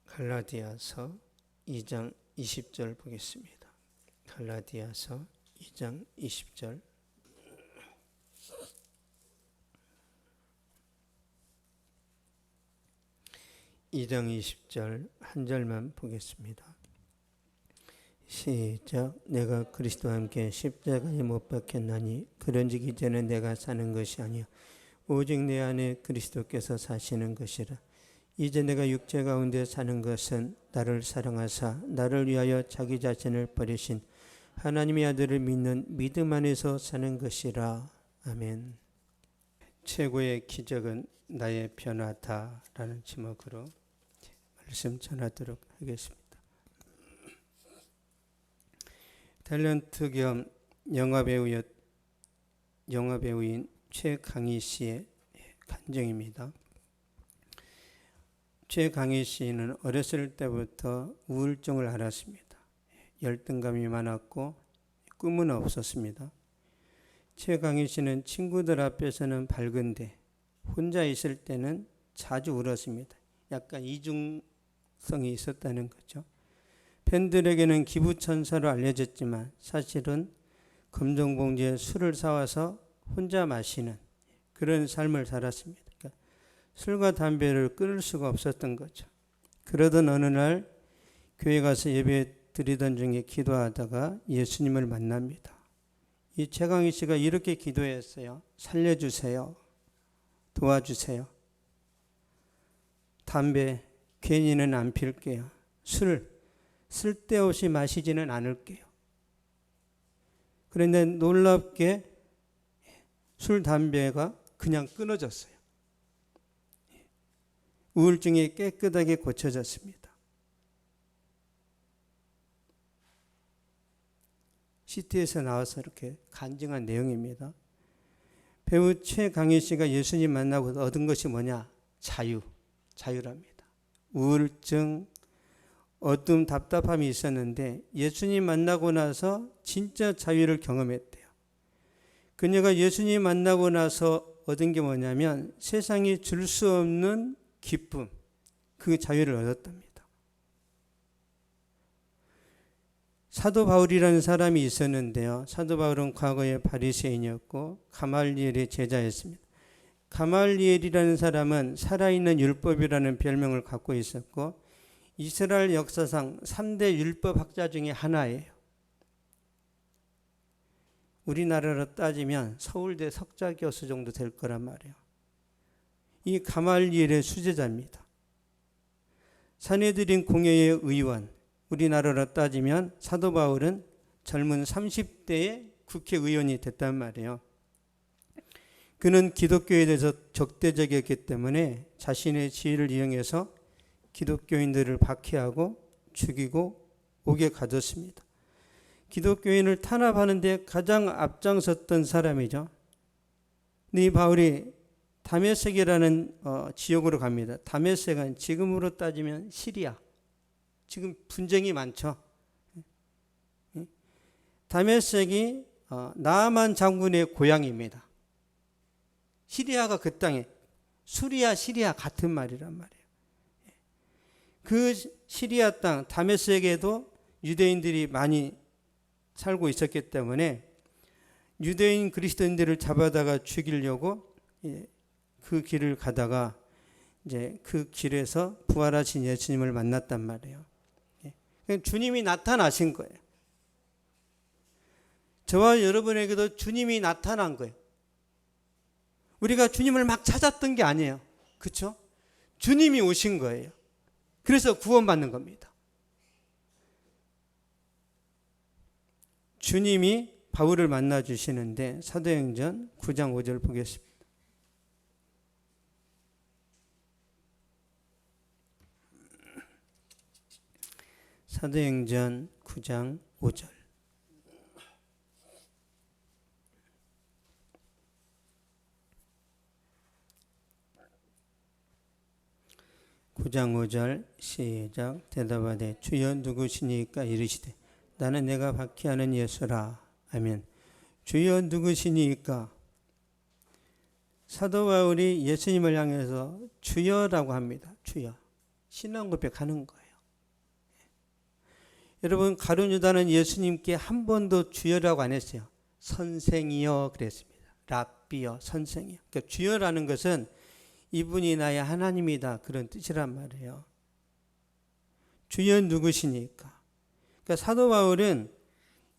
갈라디아서 2장 20절 보겠습니다. 갈라디아서 2장 20절. (2장 20절) 한 절만 보겠습니다. 시작. 내가 그리스도와 함께 십자가에 못 박혔나니 그런즉 이제는 내가 사는 것이 아니요 오직 내 안에 그리스도께서 사시는 것이라. 이제 내가 육체 가운데 사는 것은 나를 사랑하사 나를 위하여 자기 자신을 버리신 하나님의 아들을 믿는 믿음 안에서 사는 것이라. 아멘. 최고의 기적은 나의 변화다라는 제목으로 말씀 전하도록 하겠습니다. 탤런트 겸 영화배우인 최강희 씨의 간증입니다. 최강희 씨는 어렸을 때부터 우울증을 앓았습니다. 열등감이 많았고 꿈은 없었습니다. 최강희 씨는 친구들 앞에서는 밝은데 혼자 있을 때는 자주 울었습니다. 약간 이중성이 있었다는 거죠. 팬들에게는 기부천사로 알려졌지만 사실은 검정봉지에 술을 사와서 혼자 마시는 그런 삶을 살았습니다. 그러니까 술과 담배를 끊을 수가 없었던 거죠. 그러던 어느 날 교회 가서 예배 드리던 중에 기도하다가 예수님을 만납니다. 이 최강희 씨가 이렇게 기도했어요. 살려주세요. 도와주세요. 담배 괜히는 안 필게요. 술 쓸데없이 마시지는 않을게요. 그런데 놀랍게 술, 담배가 그냥 끊어졌어요. 우울증이 깨끗하게 고쳐졌습니다. CT에서 나와서 이렇게 간증한 내용입니다. 배우 최강희 씨가 예수님 만나고 얻은 것이 뭐냐? 자유랍니다. 우울증, 어둠, 답답함이 있었는데 예수님 만나고 나서 진짜 자유를 경험했대요. 그녀가 예수님 만나고 나서 얻은 게 뭐냐면 세상이 줄 수 없는 기쁨, 그 자유를 얻었답니다. 사도 바울이라는 사람이 있었는데요. 사도 바울은 과거에 바리새인이었고 가말리엘의 제자였습니다. 가말리엘이라는 사람은 살아있는 율법이라는 별명을 갖고 있었고 이스라엘 역사상 3대 율법학자 중에 하나예요. 우리나라로 따지면 서울대 석좌 교수 정도 될 거란 말이에요. 이 가말리엘의 수제자입니다. 산헤드린 공회의 의원, 우리나라로 따지면 사도 바울은 젊은 30대의 국회의원이 됐단 말이에요. 그는 기독교에 대해서 적대적이었기 때문에 자신의 지위를 이용해서 기독교인들을 박해하고 죽이고 옥에 가뒀습니다. 기독교인을 탄압하는 데 가장 앞장섰던 사람이죠. 근데 이 바울이 다메섹이라는 지역으로 갑니다. 다메섹은 지금으로 따지면 시리아. 지금 분쟁이 많죠. 다메섹이 나아만 장군의 고향입니다. 시리아가 그 땅에 수리아, 시리아 같은 말이란 말이에요. 그 시리아 땅 다메섹에도 유대인들이 많이 살고 있었기 때문에 유대인 그리스도인들을 잡아다가 죽이려고 그 길을 가다가 이제 그 길에서 부활하신 예수님을 만났단 말이에요. 주님이 나타나신 거예요. 저와 여러분에게도 주님이 나타난 거예요. 우리가 주님을 막 찾았던 게 아니에요. 그렇죠? 주님이 오신 거예요. 그래서 구원받는 겁니다. 주님이 바울을 만나 주시는데 사도행전 9장 5절 보겠습니다. 사도행전 9장 5절. (9장 5절) 시작. 대답하되 주여 누구시니까 이르시되 나는 내가 박해하는 예수라. 아멘. 주여 누구시니까? 사도 바울이 예수님을 향해서 주여라고 합니다. 주여. 신앙 고백하는 거예요. 여러분, 가룟 유다는 예수님께 한 번도 주여라고 안 했어요. 선생이여 그랬습니다. 랍비여, 선생이여. 그러니까 주여라는 것은 이분이 나의 하나님이다, 그런 뜻이란 말이에요. 주여 누구시니까? 그러니까 사도 바울은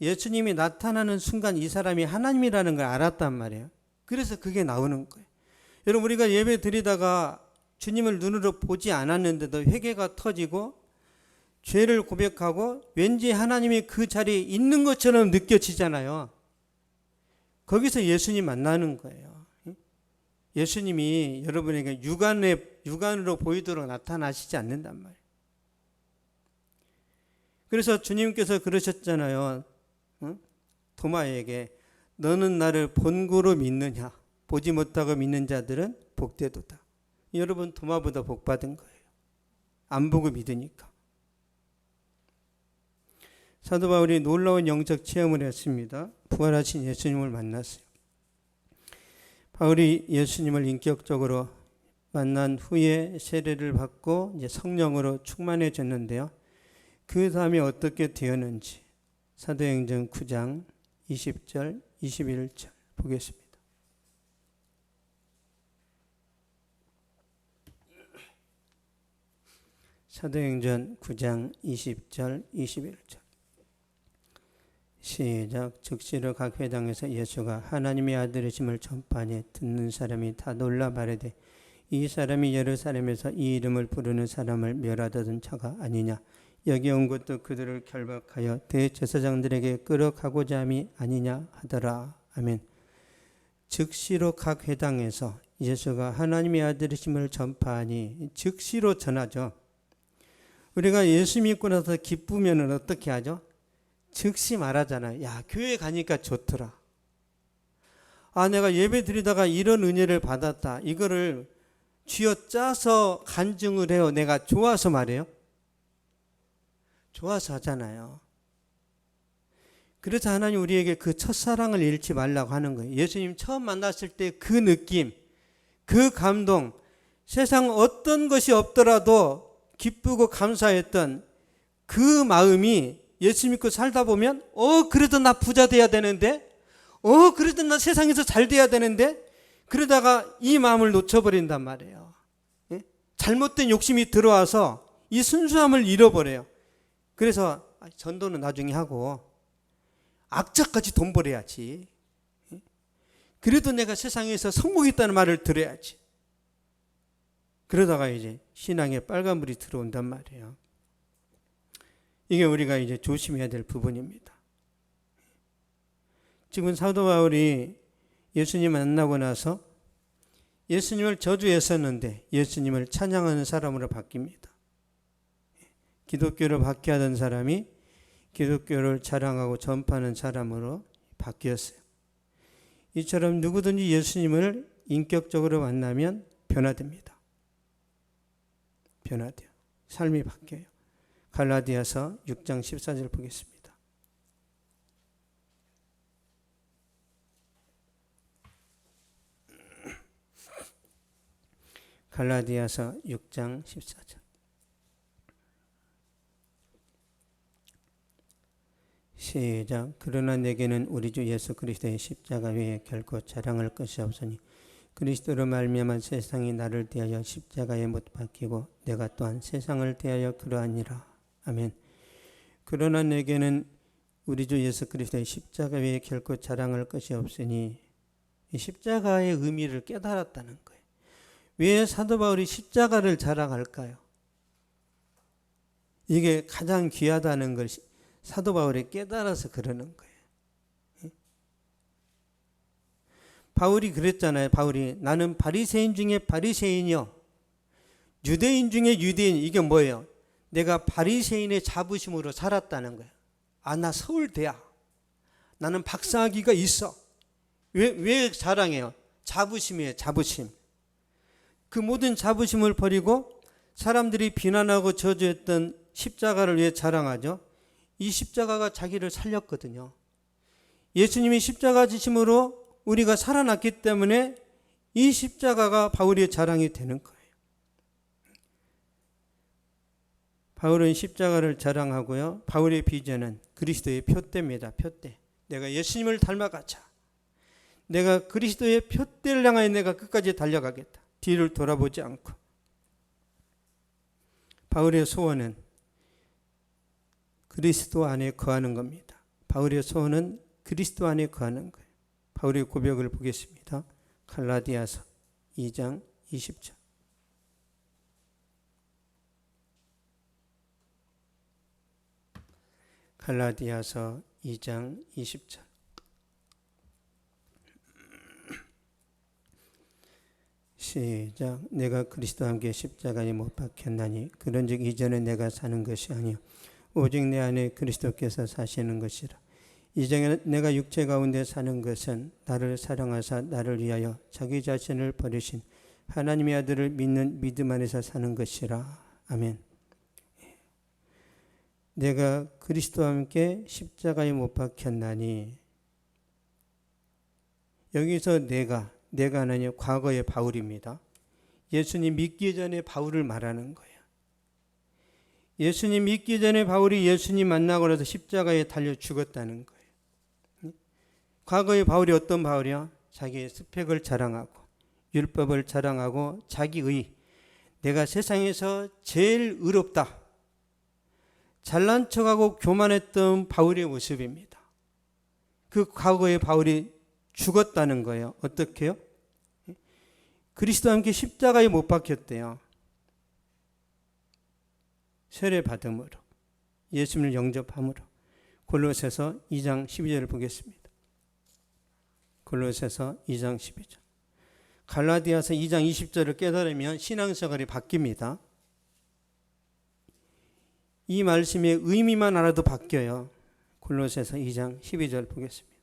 예수님이 나타나는 순간 이 사람이 하나님이라는 걸 알았단 말이에요. 그래서 그게 나오는 거예요. 여러분, 우리가 예배 드리다가 주님을 눈으로 보지 않았는데도 회개가 터지고 죄를 고백하고 왠지 하나님이 그 자리에 있는 것처럼 느껴지잖아요. 거기서 예수님 만나는 거예요. 예수님이 여러분에게 육안으로 보이도록 나타나시지 않는단 말이에요. 그래서 주님께서 그러셨잖아요. 도마에게 너는 나를 본고로 믿느냐? 보지 못하고 믿는 자들은 복되도다. 여러분, 도마보다 복받은 거예요. 안 보고 믿으니까. 사도 바울이 놀라운 영적 체험을 했습니다. 부활하신 예수님을 만났어요. 바울이 예수님을 인격적으로 만난 후에 세례를 받고 이제 성령으로 충만해졌는데요. 그 다음에 어떻게 되었는지 사도행전 9장 20절, 21절 보겠습니다. 사도행전 9장 20절, 21절. 시작. 즉시로 각 회당에서 예수가 하나님의 아들이심을 전파하니 듣는 사람이 다 놀라 말하되 이 사람이 예루살렘에서 이 이름을 부르는 사람을 멸하던 자가 아니냐. 여기 온 것도 그들을 결박하여 대제사장들에게 끌어가고자 함이 아니냐 하더라. 아멘. 즉시로 각 회당에서 예수가 하나님의 아들이심을 전파하니 즉시로 전하죠. 우리가 예수 믿고 나서 기쁘면 어떻게 하죠? 즉시 말하잖아요. 야, 교회 가니까 좋더라. 아, 내가 예배 드리다가 이런 은혜를 받았다. 이거를 쥐어짜서 간증을 해요. 내가 좋아서 말해요. 좋아서 하잖아요. 그래서 하나님 우리에게 그 첫사랑을 잃지 말라고 하는 거예요. 예수님 처음 만났을 때 그 느낌, 그 감동, 세상 어떤 것이 없더라도 기쁘고 감사했던 그 마음이 예수 믿고 살다 보면 그래도 나 부자 돼야 되는데, 그래도 나 세상에서 잘 돼야 되는데, 그러다가 이 마음을 놓쳐버린단 말이에요. 예? 잘못된 욕심이 들어와서 이 순수함을 잃어버려요. 그래서 전도는 나중에 하고 악착같이 돈 벌어야지. 예? 그래도 내가 세상에서 성공했다는 말을 들어야지. 그러다가 이제 신앙에 빨간불이 들어온단 말이에요. 이게 우리가 이제 조심해야 될 부분입니다. 지금 사도 바울이 예수님 만나고 나서 예수님을 저주했었는데 예수님을 찬양하는 사람으로 바뀝니다. 기독교를 박해하던 사람이 기독교를 자랑하고 전파하는 사람으로 바뀌었어요. 이처럼 누구든지 예수님을 인격적으로 만나면 변화됩니다. 변화돼요. 삶이 바뀌어요. 갈라디아서 6장 14절 보겠습니다. 갈라디아서 6장 14절. 시작. 그러나 내게는 우리 주 예수 그리스도의 십자가 외에 결코 자랑할 것이 없으니 그리스도로 말미암아 세상이 나를 대하여 십자가에 못 박히고 내가 또한 세상을 대하여 그러하니라. 아멘. 그러나 내게는 우리 주 예수 그리스도의 십자가 외에 결코 자랑할 것이 없으니 이 십자가의 의미를 깨달았다는 거예요. 왜 사도 바울이 십자가를 자랑할까요? 이게 가장 귀하다는 걸 사도 바울이 깨달아서 그러는 거예요. 바울이 그랬잖아요. 바울이 나는 바리새인 중에 바리새인이요 유대인 중에 유대인. 이게 뭐예요? 내가 바리새인의 자부심으로 살았다는 거예요. 아, 나 서울대야. 나는 박사학위가 있어. 왜 자랑해요? 자부심이에요. 자부심. 그 모든 자부심을 버리고 사람들이 비난하고 저주했던 십자가를 왜 자랑하죠? 이 십자가가 자기를 살렸거든요. 예수님이 십자가 지심으로 우리가 살아났기 때문에 이 십자가가 바울의 자랑이 되는 거예요. 바울은 십자가를 자랑하고요. 바울의 비전은 그리스도의 표대입니다. 표대. 내가 예수님을 닮아가자. 내가 그리스도의 표대를 향하여 내가 끝까지 달려가겠다. 뒤를 돌아보지 않고. 바울의 소원은 그리스도 안에 거하는 겁니다. 바울의 소원은 그리스도 안에 거하는 거예요. 바울의 고백을 보겠습니다. 갈라디아서 2장 20절. 갈라디아서 2장 20절. 시작. 내가 그리스도와 함께 십자가에 못 박혔나니 그런즉 이전에 내가 사는 것이 아니요 오직 내 안에 그리스도께서 사시는 것이라. 이전에 내가 육체 가운데 사는 것은 나를 사랑하사 나를 위하여 자기 자신을 버리신 하나님의 아들을 믿는 믿음 안에서 사는 것이라. 아멘. 내가 그리스도와 함께 십자가에 못 박혔나니, 여기서 내가 아니요 과거의 바울입니다. 예수님 믿기 전에 바울을 말하는 거예요. 예수님 믿기 전에 바울이 예수님 만나고 나서 십자가에 달려 죽었다는 거예요. 과거의 바울이 어떤 바울이야? 자기의 스펙을 자랑하고 율법을 자랑하고 자기의 내가 세상에서 제일 의롭다, 잘난 척하고 교만했던 바울의 모습입니다. 그 과거의 바울이 죽었다는 거예요. 어떻게요? 그리스도와 함께 십자가에 못 박혔대요. 세례 받음으로, 예수님을 영접함으로. 골로새서 2장 12절을 보겠습니다. 골로새서 2장 12절. 갈라디아서 2장 20절을 깨달으면 신앙생활이 바뀝니다. 이 말씀의 의미만 알아도 바뀌어요. 골로새서 2장 12절 보겠습니다.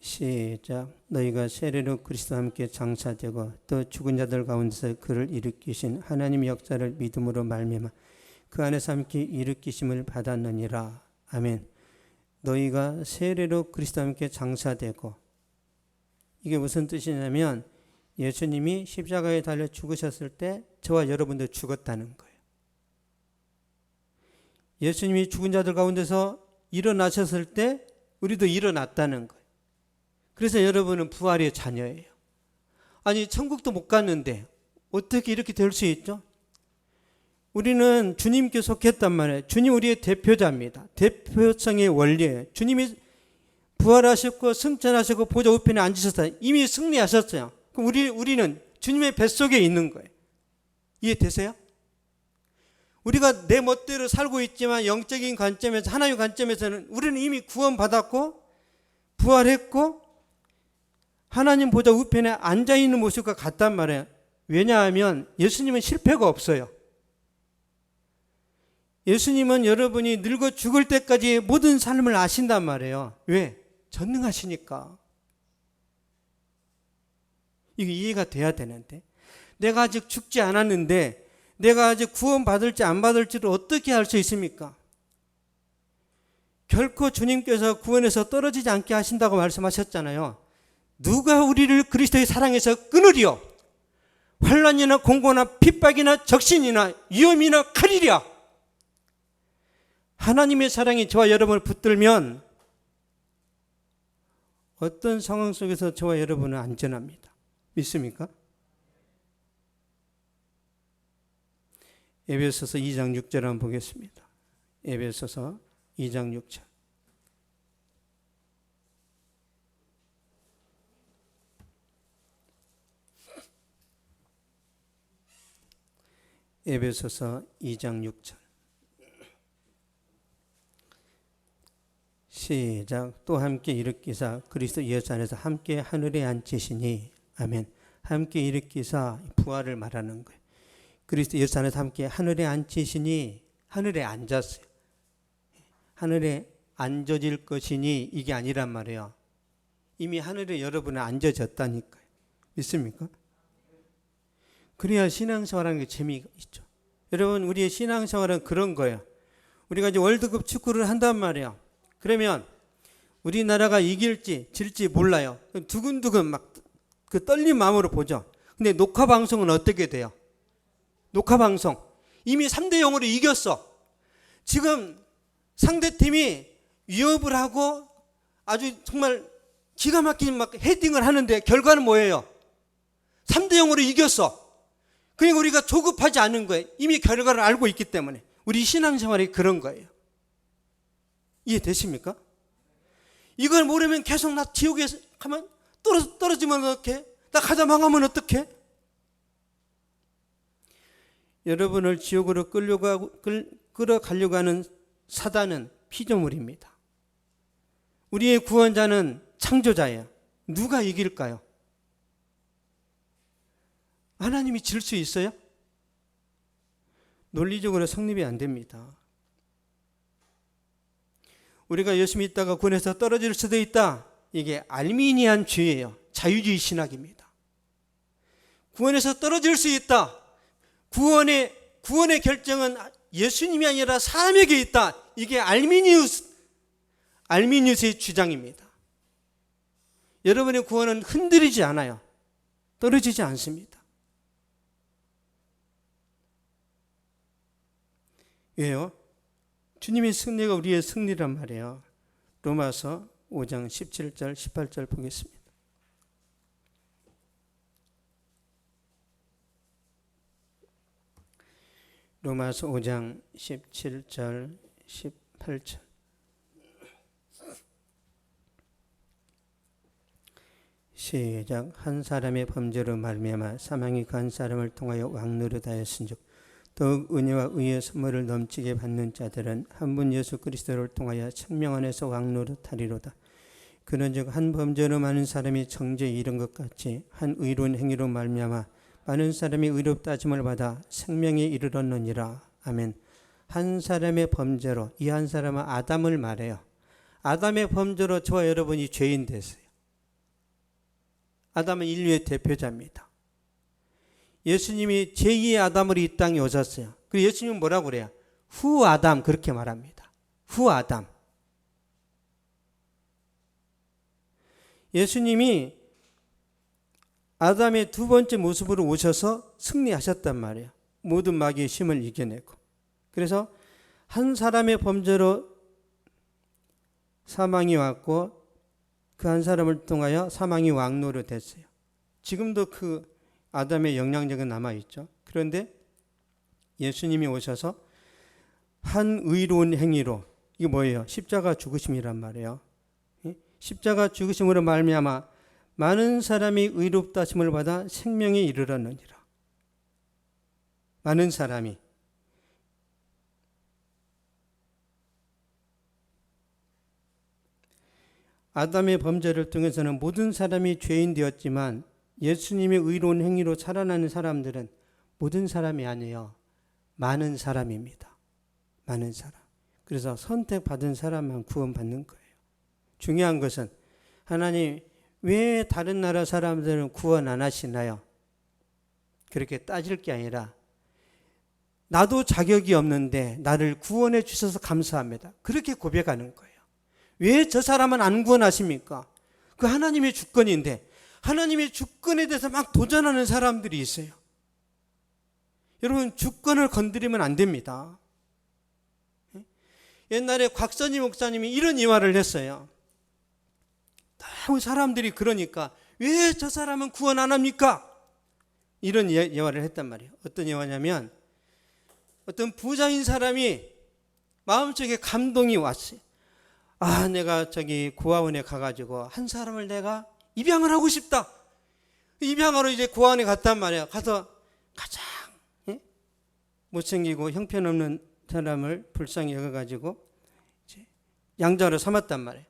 시작. 너희가 세례로 그리스도와 함께 장사되고 또 죽은 자들 가운데서 그를 일으키신 하나님의 역사를 믿음으로 말미암아 그 안에서 함께 일으키심을 받았느니라. 아멘. 너희가 세례로 그리스도와 함께 장사되고, 이게 무슨 뜻이냐면 예수님이 십자가에 달려 죽으셨을 때 저와 여러분도 죽었다는 거예요. 예수님이 죽은 자들 가운데서 일어나셨을 때 우리도 일어났다는 거예요. 그래서 여러분은 부활의 자녀예요. 아니, 천국도 못 갔는데 어떻게 이렇게 될 수 있죠? 우리는 주님께 속했단 말이에요. 주님 우리의 대표자입니다. 대표성의 원리예요. 주님이 부활하셨고 승천하셨고 보좌 우편에 앉으셨어요. 이미 승리하셨어요. 그럼 우리는 주님의 뱃속에 있는 거예요. 이해되세요? 우리가 내 멋대로 살고 있지만 영적인 관점에서, 하나님의 관점에서는 우리는 이미 구원받았고 부활했고 하나님 보좌 우편에 앉아있는 모습과 같단 말이에요. 왜냐하면 예수님은 실패가 없어요. 예수님은 여러분이 늙어 죽을 때까지 모든 삶을 아신단 말이에요. 왜? 전능하시니까. 이게 이해가 돼야 되는데, 내가 아직 죽지 않았는데 내가 아직 구원받을지 안 받을지를 어떻게 알 수 있습니까? 결코 주님께서 구원에서 떨어지지 않게 하신다고 말씀하셨잖아요. 누가 우리를 그리스도의 사랑에서 끊으리요? 환난이나 공고나 핍박이나 적신이나 위험이나 칼이랴. 하나님의 사랑이 저와 여러분을 붙들면 어떤 상황 속에서 저와 여러분은 안전합니다. 믿습니까? 에베소서 2장 6절 한번 보겠습니다. 에베소서 2장 6절. 에베소서 2장 6절. 시작. 또 함께 일으키사 그리스도 예수 안에서 함께 하늘에 앉히시니. 아멘. 함께 일으키사 부활을 말하는 거예요. 그리스도 예수 안에서 함께 하늘에 앉히시니, 하늘에 앉았어요. 하늘에 앉아질 것이니 이게 아니란 말이에요. 이미 하늘에 여러분은 앉아졌다니까요. 믿습니까? 그래야 신앙생활하는 게 재미가 있죠. 여러분, 우리의 신앙생활은 그런 거예요. 우리가 이제 월드컵 축구를 한단 말이에요. 그러면 우리나라가 이길지 질지 몰라요. 두근두근 막 그 떨린 마음으로 보죠. 근데 녹화 방송은 어떻게 돼요? 녹화 방송 이미 3대 0으로 이겼어. 지금 상대팀이 위협을 하고 아주 정말 기가 막힌 막 헤딩을 하는데 결과는 뭐예요? 3대 0으로 이겼어. 그러니까 우리가 조급하지 않은 거예요. 이미 결과를 알고 있기 때문에. 우리 신앙생활이 그런 거예요. 이해되십니까? 이걸 모르면 계속 나 지옥에 가면 떨어지면 어떡해? 나 가다 망하면 어떡해? 여러분을 지옥으로 끌어가려고 하는 사단은 피조물입니다. 우리의 구원자는 창조자예요. 누가 이길까요? 하나님이 질 수 있어요? 논리적으로 성립이 안 됩니다. 우리가 열심히 있다가 구원에서 떨어질 수도 있다. 이게 알미니안 주의예요. 자유주의 신학입니다. 구원에서 떨어질 수 있다. 구원의 결정은 예수님이 아니라 사람에게 있다. 이게 알미니우스의 주장입니다. 여러분의 구원은 흔들리지 않아요. 떨어지지 않습니다. 왜요? 주님의 승리가 우리의 승리란 말이에요. 로마서 5장 17절 18절 보겠습니다. 로마서 5장 17절 18절 시작. 한 사람의 범죄로 말미암아 사망이 그 한 사람을 통하여 왕노릇하였은즉 더욱 은혜와 의의 선물을 넘치게 받는 자들은 한 분 예수 그리스도를 통하여 생명 안에서 왕노릇하리로다. 그런즉 한 범죄로 많은 사람이 정죄에 이른 것 같이 한 의로운 행위로 말미암아 많은 사람이 의롭다 하심을 받아 생명에 이르렀느니라. 아멘. 한 사람의 범죄로, 이 한 사람은 아담을 말해요. 아담의 범죄로 저와 여러분이 죄인 됐어요. 아담은 인류의 대표자입니다. 예수님이 제2의 아담으로 이 땅에 오셨어요. 그리고 예수님은 뭐라고 그래요? 후 아담, 그렇게 말합니다. 후 아담. 예수님이 아담의 두 번째 모습으로 오셔서 승리하셨단 말이에요. 모든 마귀의 힘을 이겨내고. 그래서 한 사람의 범죄로 사망이 왔고 그 한 사람을 통하여 사망이 왕노릇 됐어요. 지금도 그 아담의 영향력은 남아있죠. 그런데 예수님이 오셔서 한 의로운 행위로, 이게 뭐예요? 십자가 죽으심이란 말이에요. 십자가 죽으심으로 말미암아 많은 사람이 의롭다 하심을 받아 생명에 이르렀느니라. 많은 사람이. 아담의 범죄를 통해서는 모든 사람이 죄인 되었지만 예수님의 의로운 행위로 살아나는 사람들은 모든 사람이 아니에요. 많은 사람입니다. 많은 사람. 그래서 선택받은 사람만 구원받는 거예요. 중요한 것은 하나님 왜 다른 나라 사람들은 구원 안 하시나요? 그렇게 따질 게 아니라 나도 자격이 없는데 나를 구원해 주셔서 감사합니다. 그렇게 고백하는 거예요. 왜 저 사람은 안 구원하십니까? 그 하나님의 주권인데 하나님의 주권에 대해서 막 도전하는 사람들이 있어요. 여러분 주권을 건드리면 안 됩니다. 옛날에 곽선희 목사님이 이런 이화를 했어요. 너무 사람들이 그러니까 왜 저 사람은 구원 안 합니까? 이런 예화를 했단 말이에요. 어떤 예화냐면 어떤 부자인 사람이 마음속에 감동이 왔어요. 아, 내가 저기 고아원에 가가지고 한 사람을 내가 입양을 하고 싶다. 입양하러 이제 고아원에 갔단 말이에요. 가서 가장 못생기고 형편없는 사람을 불쌍히 여겨가지고 이제 양자로 삼았단 말이에요.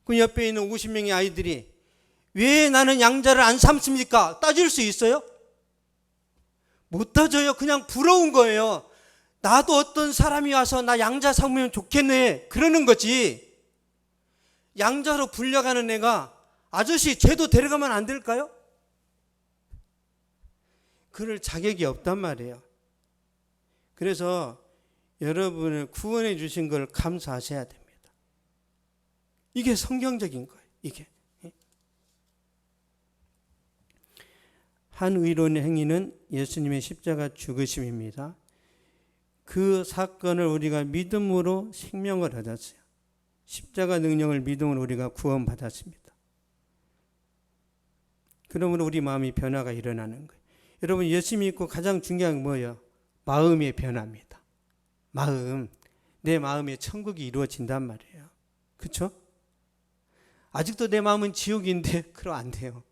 그 옆에 있는 50명의 아이들이 왜 나는 양자를 안 삼습니까? 따질 수 있어요? 못 따져요. 그냥 부러운 거예요. 나도 어떤 사람이 와서 나 양자 삼으면 좋겠네. 그러는 거지. 양자로 불려가는 애가 아저씨 쟤도 데려가면 안 될까요? 그럴 자격이 없단 말이에요. 그래서 여러분을 구원해 주신 걸 감사하셔야 됩니다. 이게 성경적인 거예요. 이게. 한 의로운의 행위는 예수님의 십자가 죽으심입니다. 그 사건을 우리가 믿음으로 생명을 얻었어요. 십자가 능력을 믿음으로 우리가 구원받았습니다. 그러므로 우리 마음이 변화가 일어나는 거예요. 여러분, 예수 믿고 가장 중요한 건 뭐예요? 마음의 변화입니다. 마음. 내 마음에 천국이 이루어진단 말이에요. 그렇죠? 아직도 내 마음은 지옥인데 그럼 안 돼요.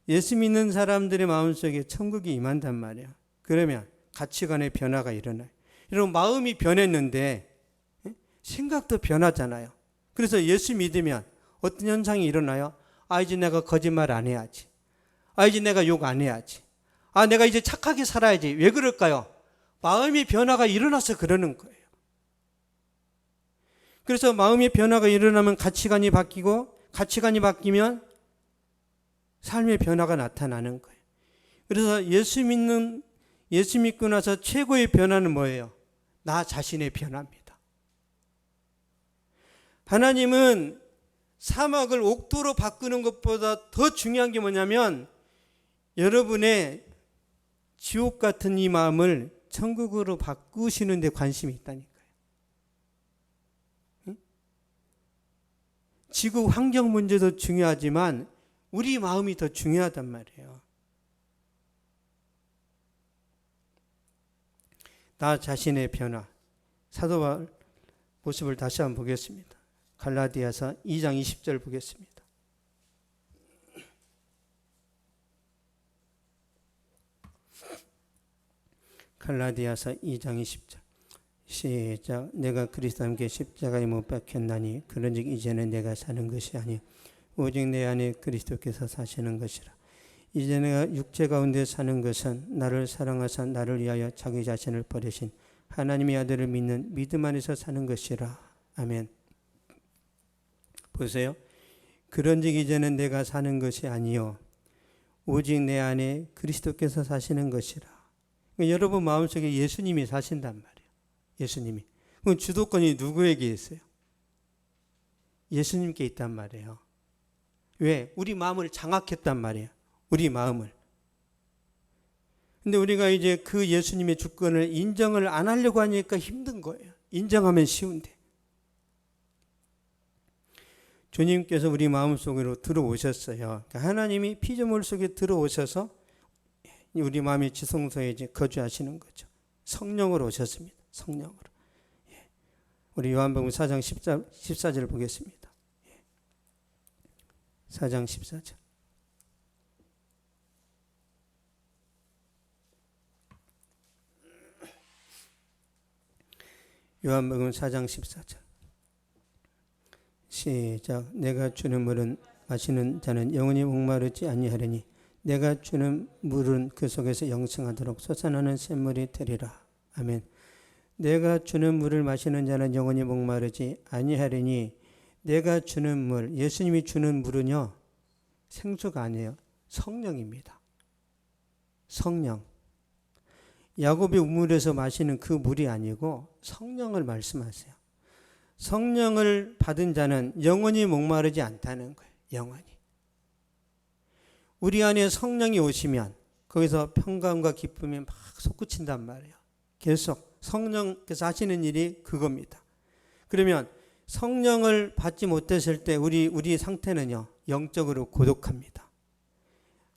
예수 믿는 사람들의 마음속에 천국이 임한단 말이에요. 그러면 가치관의 변화가 일어나요. 여러분, 마음이 변했는데 생각도 변하잖아요. 그래서 예수 믿으면 어떤 현상이 일어나요? 아, 이제 내가 거짓말 안 해야지. 아, 이제 내가 욕 안 해야지. 아, 내가 이제 착하게 살아야지. 왜 그럴까요? 마음의 변화가 일어나서 그러는 거예요. 그래서 마음의 변화가 일어나면 가치관이 바뀌고, 가치관이 바뀌면 삶의 변화가 나타나는 거예요. 그래서 예수 믿고 나서 최고의 변화는 뭐예요? 나 자신의 변화입니다. 하나님은 사막을 옥토로 바꾸는 것보다 더 중요한 게 뭐냐면 여러분의 지옥 같은 이 마음을 천국으로 바꾸시는 데 관심이 있다니까요. 지구 환경 문제도 중요하지만 우리 마음이 더 중요하단 말이에요. 나 자신의 변화. 사도 바울 모습을 다시 한번 보겠습니다. 갈라디아서 2장 20절 보겠습니다. 갈라디아서 2장 20절. 시작. 내가 그리스도와 함께 십자가에 못 박혔나니 그런즉 이제는 내가 사는 것이 아니요 오직 내 안에 그리스도께서 사시는 것이라. 이제 내가 육체 가운데 사는 것은 나를 사랑하사 나를 위하여 자기 자신을 버리신 하나님의 아들을 믿는 믿음 안에서 사는 것이라. 아멘. 보세요. 그런즉 이제는 내가 사는 것이 아니요 오직 내 안에 그리스도께서 사시는 것이라. 그러니까 여러분 마음속에 예수님이 사신단 말이에요. 예수님이. 그럼 주도권이 누구에게 있어요? 예수님께 있단 말이에요. 왜? 우리 마음을 장악했단 말이에요. 우리 마음을. 근데 우리가 이제 그 예수님의 주권을 인정을 안 하려고 하니까 힘든 거예요. 인정하면 쉬운데. 주님께서 우리 마음속으로 들어오셨어요. 그러니까 하나님이 피조물 속에 들어오셔서 우리 마음의 지성소에 이제 거주하시는 거죠. 성령으로 오셨습니다. 성령으로. 우리 요한복음 4장 14절 보겠습니다. 4장 14절. 요한복음 4장 14절. 시작. 내가 주는 물은 마시는 자는 영원히 목마르지 아니하리니 내가 주는 물은 그 속에서 영생하도록 솟아나는 샘물이 되리라. 아멘. 내가 주는 물을 마시는 자는 영원히 목마르지 아니하리니 내가 주는 물, 예수님이 주는 물은요 생수가 아니에요. 성령입니다. 성령. 야곱이 우물에서 마시는 그 물이 아니고 성령을 말씀하세요. 성령을 받은 자는 영원히 목마르지 않다는 거예요. 영원히. 우리 안에 성령이 오시면 거기서 평강과 기쁨이 막 솟구친단 말이에요. 계속 성령께서 하시는 일이 그겁니다. 그러면 성령을 받지 못했을 때 우리 상태는요 영적으로 고독합니다.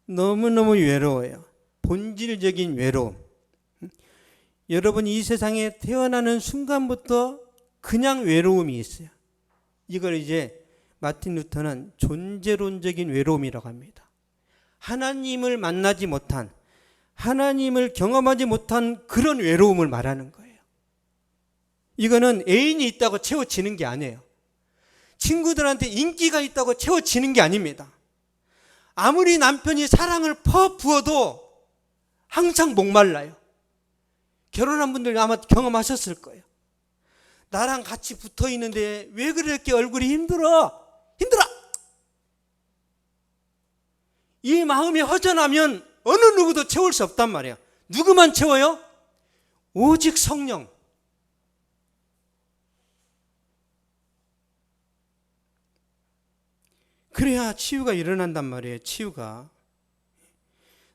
너무너무 외로워요. 본질적인 외로움. 여러분이 이 세상에 태어나는 순간부터 그냥 외로움이 있어요. 이걸 이제 마틴 루터는 존재론적인 외로움이라고 합니다. 하나님을 만나지 못한, 하나님을 경험하지 못한 그런 외로움을 말하는 거예요. 이거는 애인이 있다고 채워지는 게 아니에요. 친구들한테 인기가 있다고 채워지는 게 아닙니다. 아무리 남편이 사랑을 퍼 부어도 항상 목말라요. 결혼한 분들 아마 경험하셨을 거예요. 나랑 같이 붙어 있는데 왜 그렇게 얼굴이 힘들어? 이 마음이 허전하면 어느 누구도 채울 수 없단 말이에요. 누구만 채워요? 오직 성령. 그래야 치유가 일어난단 말이에요. 치유가.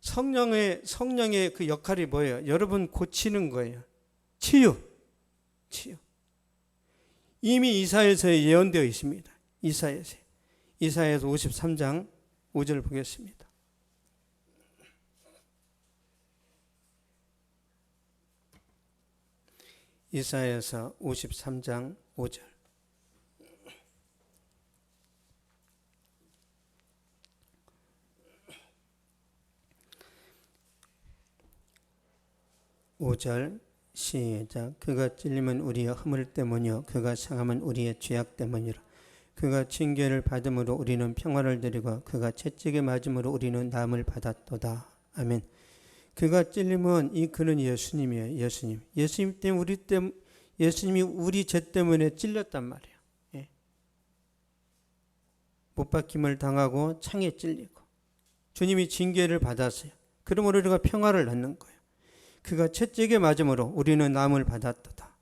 성령의 그 역할이 뭐예요? 여러분 고치는 거예요. 치유. 이미 이사야서에 예언되어 있습니다. 이사야서 53장 5절 보겠습니다. 이사야서 53장 5절. 시작. 그가 찔림은 우리의 허물 때문이요 그가 상함은 우리의 죄악 때문이라. 그가 징계를 받음으로 우리는 평화를 누리고 그가 채찍에 맞음으로 우리는 나음을 받았도다. 아멘. 그가 찔림은 그는 예수님이에요. 예수님 때문에 예수님이 우리 죄 때문에 찔렸단 말이에요. 예. 못 박힘을 당하고 창에 찔리고 주님이 징계를 받았어요. 그러므로 우리가 평화를 얻는 거예요. 그가 채찍에 맞음으로 우리는 나음을 받았도다.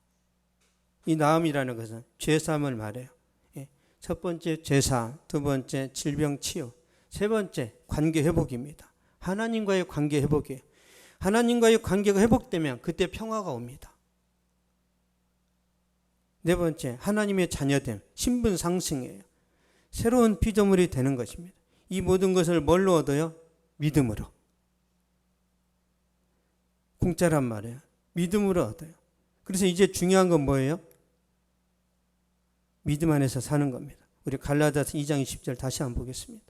이 나음이라는 것은 죄사함을 말해요. 예. 첫 번째 죄사, 두 번째 질병 치유, 세 번째 관계 회복입니다. 하나님과의 관계 회복이에요. 하나님과의 관계가 회복되면 그때 평화가 옵니다. 네 번째 하나님의 자녀됨, 신분 상승이에요. 새로운 피조물이 되는 것입니다. 이 모든 것을 뭘로 얻어요? 믿음으로. 공짜란 말이에요. 믿음으로 얻어요. 그래서 이제 중요한 건 뭐예요? 믿음 안에서 사는 겁니다. 우리 갈라디아서 2장 20절 다시 한번 보겠습니다.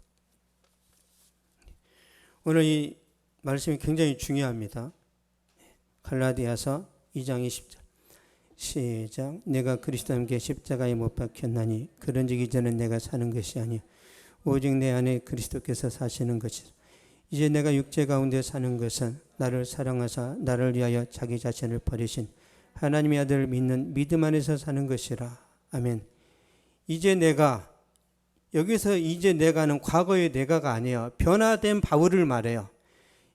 오늘 이 말씀이 굉장히 중요합니다. 갈라디아서 2장 20절 시작. 내가 그리스도와 함께 십자가에 못 박혔나니 그런즉 이제는 내가 사는 것이 아니요 오직 내 안에 그리스도께서 사시는 것이라. 이제 내가 육체 가운데 사는 것은 나를 사랑하사 나를 위하여 자기 자신을 버리신 하나님의 아들을 믿는 믿음 안에서 사는 것이라. 아멘. 이제 내가, 여기서 이제 내가는 과거의 내가가 아니에요. 변화된 바울을 말해요.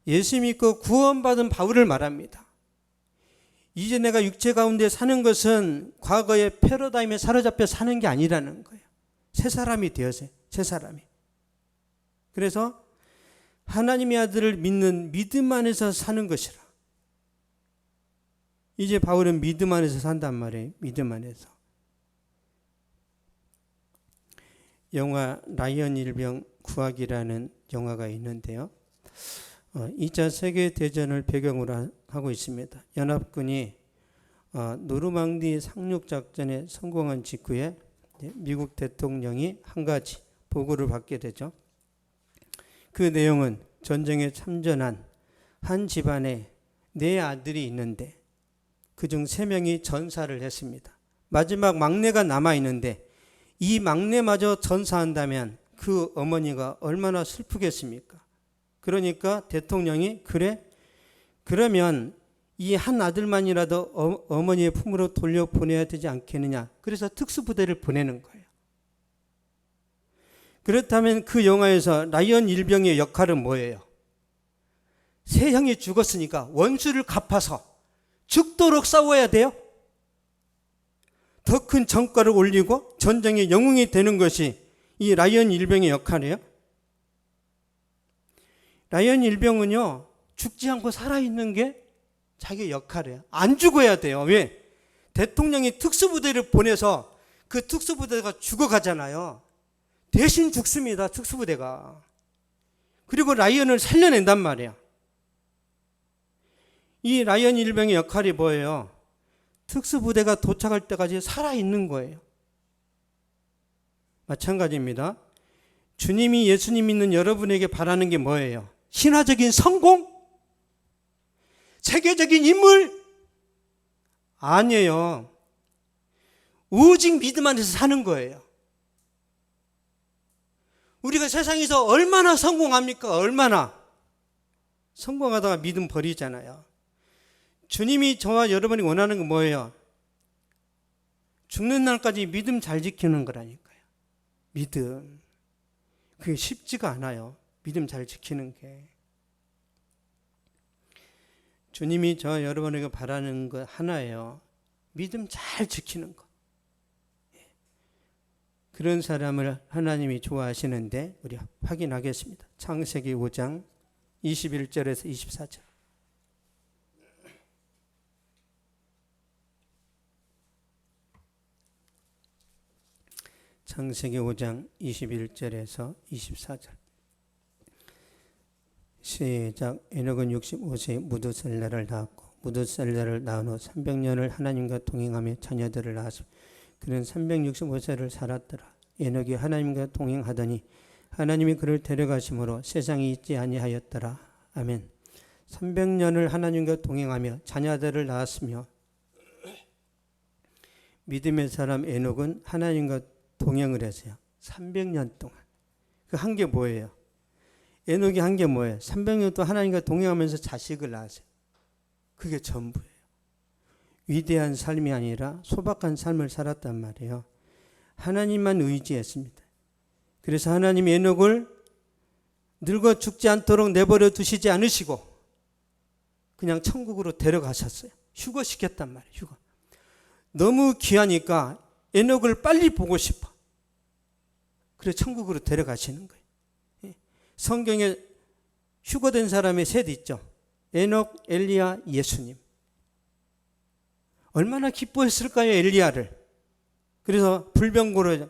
예수 믿고 구원받은 바울을 말합니다. 이제 내가 육체 가운데 사는 것은 과거의 패러다임에 사로잡혀 사는 게 아니라는 거예요. 새 사람이 되었어요. 새 사람이. 그래서 하나님의 아들을 믿는 믿음 안에서 사는 것이라. 이제 바울은 믿음 안에서 산단 말이에요. 믿음 안에서. 영화 라이언 일병 구하기라는 영화가 있는데요. 2차 세계대전을 배경으로 하고 있습니다. 연합군이 노르망디 상륙작전에 성공한 직후에 미국 대통령이 한 가지 보고를 받게 되죠. 그 내용은 전쟁에 참전한 한 집안에 4아들이 있는데 그중 3명이 전사를 했습니다. 마지막 막내가 남아있는데 이 막내마저 전사한다면 그 어머니가 얼마나 슬프겠습니까? 그러니까 대통령이 그러면 이 한 아들만이라도 어머니의 품으로 돌려보내야 되지 않겠느냐. 그래서 특수부대를 보내는 거예요. 그렇다면 그 영화에서 라이언 일병의 역할은 뭐예요? 세 형이 죽었으니까 원수를 갚아서 죽도록 싸워야 돼요? 더 큰 성과를 올리고 전쟁의 영웅이 되는 것이 이 라이언 일병의 역할이에요. 라이언 일병은요, 죽지 않고 살아있는 게 자기의 역할이에요. 안 죽어야 돼요. 왜? 대통령이 특수부대를 보내서 그 특수부대가 죽어가잖아요. 대신 죽습니다. 특수부대가. 그리고 라이언을 살려낸단 말이에요. 이 라이언 일병의 역할이 뭐예요? 특수부대가 도착할 때까지 살아있는 거예요. 마찬가지입니다. 주님이 예수님 믿는 여러분에게 바라는 게 뭐예요? 신화적인 성공? 세계적인 인물? 아니에요. 오직 믿음 안에서 사는 거예요. 우리가 세상에서 얼마나 성공합니까? 얼마나 성공하다가 믿음 버리잖아요. 주님이 저와 여러분이 원하는 건 뭐예요? 죽는 날까지 믿음 잘 지키는 거라니까요. 믿음. 그게 쉽지가 않아요. 믿음 잘 지키는 게. 주님이 저와 여러분에게 바라는 거 하나예요. 믿음 잘 지키는 거. 그런 사람을 하나님이 좋아하시는데 우리 확인하겠습니다. 창세기 5장 21절에서 24절. 창세기 5장 21절에서 24절. 시작. 에녹은 65세에 무두셀라를 낳았고 무두셀라를 낳은 후 300년을 하나님과 동행하며 자녀들을 낳았으며 그는 365세를 살았더라. 에녹이 하나님과 동행하더니 하나님이 그를 데려가심으로 세상에 있지 아니하였더라. 아멘. 300년을 하나님과 동행하며 자녀들을 낳았으며 믿음의 사람 에녹은 하나님과 동행을 했어요. 300년 동안. 그 한 게 뭐예요? 에녹이 한 게 뭐예요? 300년 동안 하나님과 동행하면서 자식을 낳았어요. 그게 전부예요. 위대한 삶이 아니라 소박한 삶을 살았단 말이에요. 하나님만 의지했습니다. 그래서 하나님이 에녹을 늙어 죽지 않도록 내버려 두시지 않으시고 그냥 천국으로 데려가셨어요. 휴거시켰단 말이에요. 휴거. 너무 귀하니까 에녹을 빨리 보고 싶어. 그래서 천국으로 데려가시는 거예요. 성경에 휴거된 사람의 셋 있죠. 에녹, 엘리야, 예수님. 얼마나 기뻐했을까요, 엘리야를. 그래서 불병거로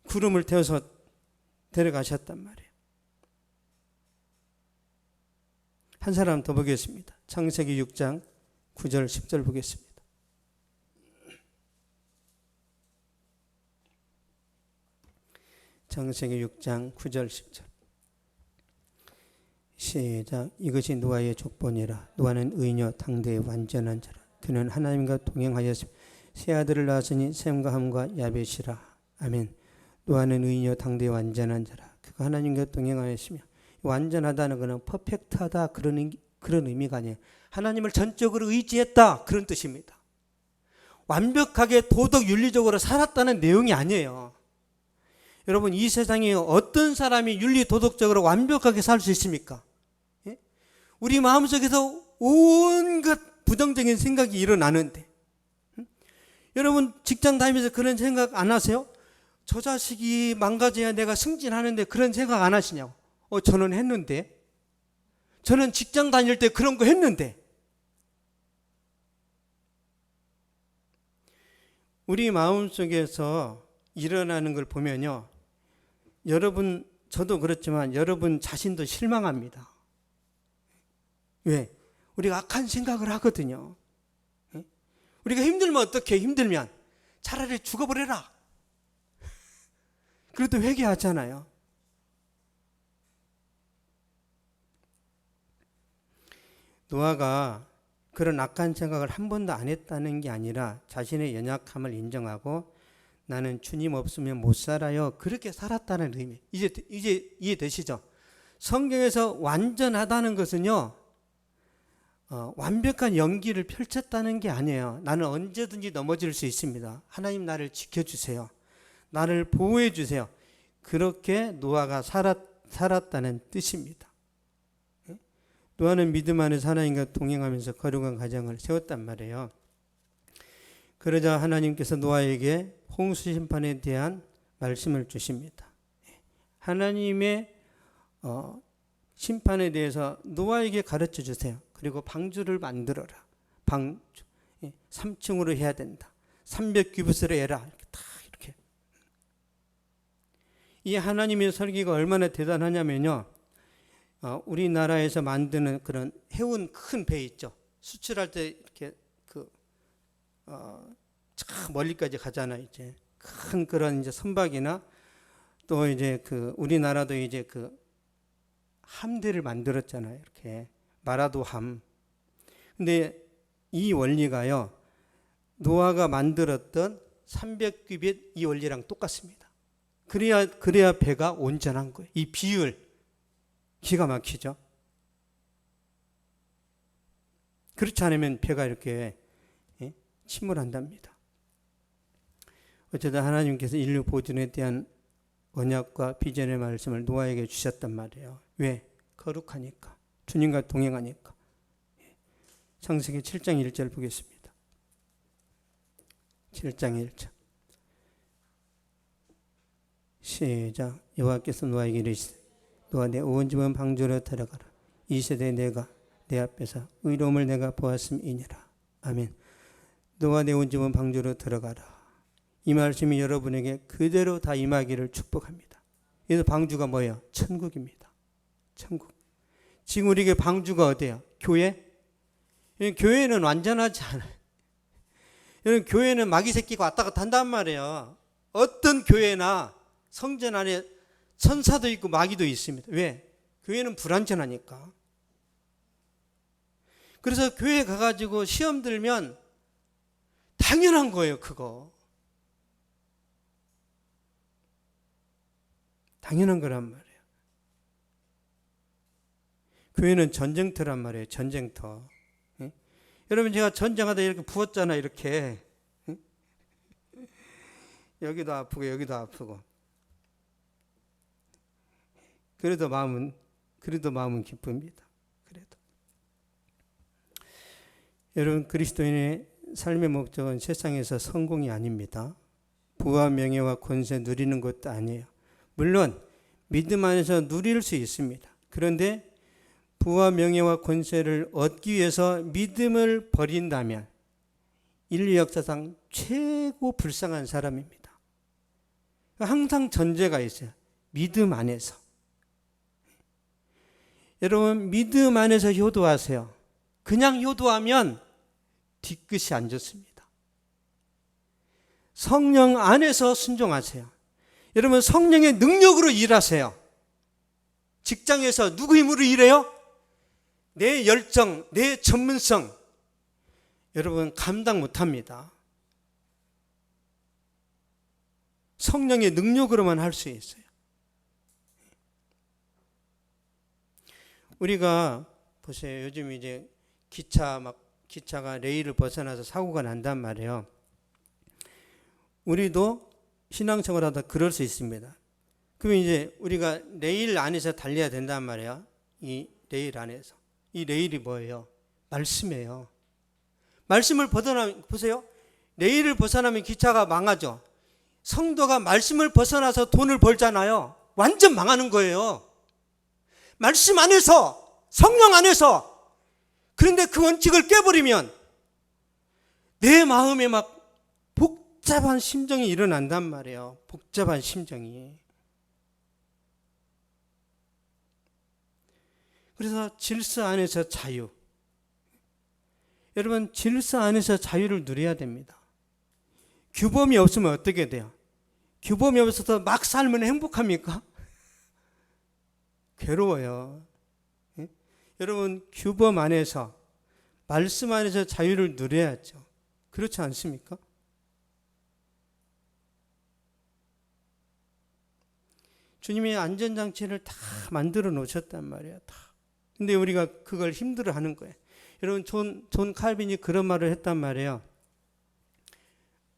구름을 태워서 데려가셨단 말이에요. 한 사람 더 보겠습니다. 창세기 6장 9절 10절 보겠습니다. 창세기 6장 9절 10절. 시작. 이것이 노아의 족보니라. 노아는 의인여 당대의 완전한 자라. 그는 하나님과 동행하였으며 세 아들을 낳았으니 셈과 함과 야벳이라. 아멘. 노아는 의인여 당대의 완전한 자라. 그가 하나님과 동행하였으며, 완전하다는 것은 퍼펙트하다 그런 의미가 아니에요. 하나님을 전적으로 의지했다 그런 뜻입니다. 완벽하게 도덕 윤리적으로 살았다는 내용이 아니에요. 여러분, 이 세상에 어떤 사람이 윤리 도덕적으로 완벽하게 살 수 있습니까? 예? 우리 마음속에서 온갖 부정적인 생각이 일어나는데, 여러분 직장 다니면서 그런 생각 안 하세요? 저 자식이 망가져야 내가 승진하는데 그런 생각 안 하시냐고. 저는 했는데. 저는 직장 다닐 때 그런 거 했는데. 우리 마음속에서 일어나는 걸 보면요, 여러분, 저도 그렇지만 여러분 자신도 실망합니다. 왜? 우리가 악한 생각을 하거든요. 우리가 힘들면 어떻게? 힘들면 차라리 죽어버려라. 그래도 회개하잖아요. 노아가 그런 악한 생각을 한 번도 안 했다는 게 아니라 자신의 연약함을 인정하고 나는 주님 없으면 못 살아요. 그렇게 살았다는 의미. 이제 이해되시죠? 성경에서 완전하다는 것은요, 완벽한 연기를 펼쳤다는 게 아니에요. 나는 언제든지 넘어질 수 있습니다. 하나님 나를 지켜주세요. 나를 보호해 주세요. 그렇게 노아가 살았다는 뜻입니다. 노아는 믿음 안에서 하나님과 동행하면서 거룩한 가정을 세웠단 말이에요. 그러자 하나님께서 노아에게 홍수 심판에 대한 말씀을 주십니다. 하나님의 심판에 대해서 노아에게 가르쳐 주세요. 그리고 방주를 만들어라. 3층으로 해야 된다. 300규빗으로 해라. 이렇게. 이 하나님의 설계가 얼마나 대단하냐면요, 우리나라에서 만드는 그런 해운 큰 배 있죠. 수출할 때 이렇게 참 멀리까지 가잖아요. 이제 큰 그런 이제 선박이나 또 이제 우리나라도 이제 함대를 만들었잖아요. 이렇게 마라도 함. 근데 이 원리가요, 노아가 만들었던 300규빗 이 원리랑 똑같습니다. 그래야 배가 온전한 거예요. 이 비율 기가 막히죠. 그렇지 않으면 배가 이렇게 침몰한답니다. 어쩌다 하나님께서 인류 보존에 대한 언약과 비전의 말씀을 노아에게 주셨단 말이에요. 왜? 거룩하니까. 주님과 동행하니까. 창세기 7장 1절 보겠습니다. 7장 1절. 시작. 여호와께서 노아에게 이르시되 노아 내 온 집은 방주로 들어가라. 이 세대에 내가 내 앞에서 의로움을 내가 보았음이니라. 아멘. 노아 내 온 집은 방주로 들어가라. 이 말씀이 여러분에게 그대로 다 임하기를 축복합니다. 그래서 방주가 뭐예요? 천국입니다. 천국. 지금 우리에게 방주가 어디예요? 교회? 교회는 완전하지 않아요. 여러분, 교회는 마귀 새끼가 왔다 갔다 한단 말이에요. 어떤 교회나 성전 안에 천사도 있고 마귀도 있습니다. 왜? 교회는 불완전하니까. 그래서 교회 가가지고 시험 들면 당연한 거예요, 그거. 당연한 거란 말이에요. 교회는 전쟁터란 말이에요, 전쟁터. 예? 여러분, 제가 전쟁하다 이렇게 부었잖아요, 이렇게. 예? 여기도 아프고, 여기도 아프고. 그래도 마음은 기쁩니다. 그래도. 여러분, 그리스도인의 삶의 목적은 세상에서 성공이 아닙니다. 부와 명예와 권세 누리는 것도 아니에요. 물론 믿음 안에서 누릴 수 있습니다. 그런데 부와 명예와 권세를 얻기 위해서 믿음을 버린다면 인류 역사상 최고 불쌍한 사람입니다. 항상 전제가 있어요. 믿음 안에서. 여러분, 믿음 안에서 효도하세요. 그냥 효도하면 뒤끝이 안 좋습니다. 성령 안에서 순종하세요. 여러분, 성령의 능력으로 일하세요. 직장에서 누구 힘으로 일해요? 내 열정, 내 전문성, 여러분 감당 못합니다. 성령의 능력으로만 할 수 있어요. 우리가 보세요. 요즘 이제 기차가 레일을 벗어나서 사고가 난단 말이에요. 우리도 신앙생활하다 그럴 수 있습니다. 그러면 이제 우리가 레일 안에서 달려야 된단 말이에요. 이 레일 안에서. 이 레일이 뭐예요? 말씀이에요. 말씀을 벗어나면, 보세요. 레일을 벗어나면 기차가 망하죠. 성도가 말씀을 벗어나서 돈을 벌잖아요. 완전 망하는 거예요. 말씀 안에서, 성령 안에서. 그런데 그 원칙을 깨버리면 내 마음에 막 복잡한 심정이 일어난단 말이에요. 복잡한 심정이. 그래서 질서 안에서 자유. 여러분, 질서 안에서 자유를 누려야 됩니다. 규범이 없으면 어떻게 돼요? 규범이 없어서 막 살면 행복합니까? 괴로워요. 예? 여러분, 규범 안에서, 말씀 안에서 자유를 누려야죠. 그렇지 않습니까? 주님이 안전장치를 다 만들어 놓으셨단 말이에요. 다. 근데 우리가 그걸 힘들어 하는 거예요. 여러분, 존 칼빈이 그런 말을 했단 말이에요.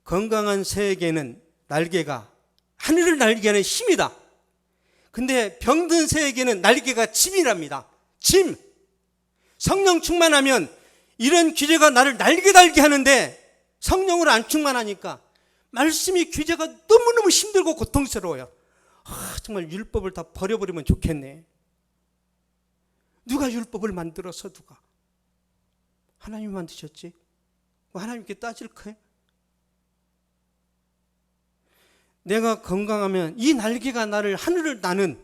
건강한 새에게는 날개가, 하늘을 날개하는 힘이다. 근데 병든 새에게는 날개가 짐이랍니다. 짐. 성령 충만하면 이런 규제가 나를 날개 달게 하는데 성령으로 안 충만하니까 말씀이 규제가 너무너무 힘들고 고통스러워요. 정말 율법을 다 버려버리면 좋겠네. 누가 율법을 만들어서 누가? 하나님이 만드셨지. 하나님께 따질 거예요? 내가 건강하면 이 날개가 나를 하늘을 나는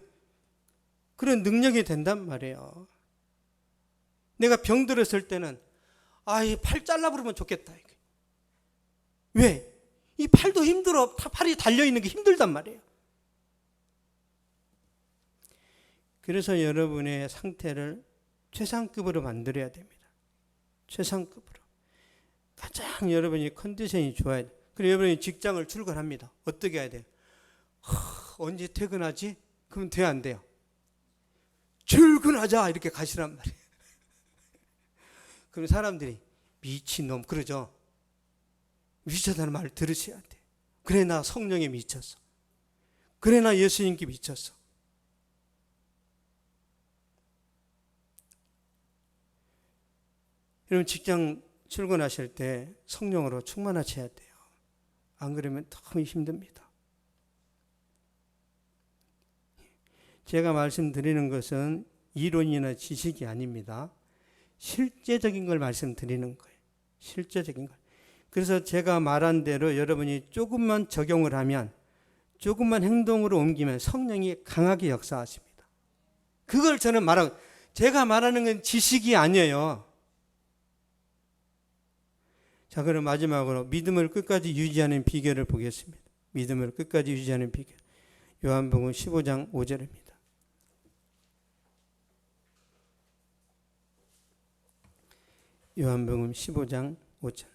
그런 능력이 된단 말이에요. 내가 병들었을 때는 이 팔 잘라버리면 좋겠다. 왜? 이 팔도 힘들어. 팔이 달려있는 게 힘들단 말이에요. 그래서 여러분의 상태를 최상급으로 만들어야 됩니다. 최상급으로. 가장 여러분이 컨디션이 좋아야 돼요. 그리고 여러분이 직장을 출근합니다. 어떻게 해야 돼요? 언제 퇴근하지? 그럼 돼요, 안 돼요? 출근하자 이렇게 가시란 말이에요. 그럼 사람들이 미친놈 그러죠. 미쳤다는 말을 들으셔야 돼. 그래 나 성령에 미쳤어. 그래 나 예수님께 미쳤어. 여러분, 직장 출근하실 때 성령으로 충만하셔야 돼요. 안 그러면 너무 힘듭니다. 제가 말씀드리는 것은 이론이나 지식이 아닙니다. 실제적인 걸 말씀드리는 거예요. 실제적인 걸. 그래서 제가 말한 대로 여러분이 조금만 적용을 하면, 조금만 행동으로 옮기면 성령이 강하게 역사하십니다. 그걸 저는 말하고, 제가 말하는 건 지식이 아니에요. 자, 그럼 마지막으로 믿음을 끝까지 유지하는 비결을 보겠습니다. 믿음을 끝까지 유지하는 비결. 요한복음 15장 5절입니다. 요한복음 15장 5절.